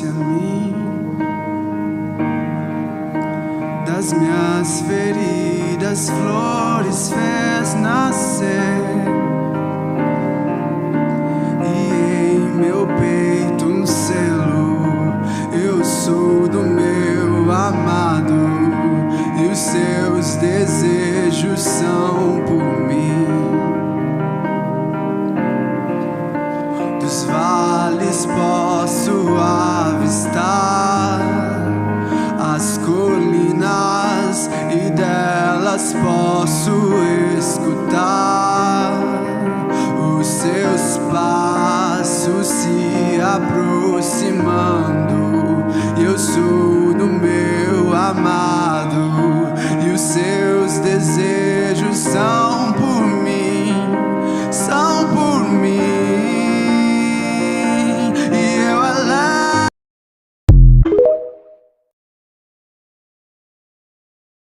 trouxe a mim. Das minhas feridas, flores fez nascer, e em meu peito um selo. Eu sou do meu amado, e os seus desejos são por mim. Dos vales posso avistar as colinas, e delas posso escutar os seus passos se aproximando. E eu sou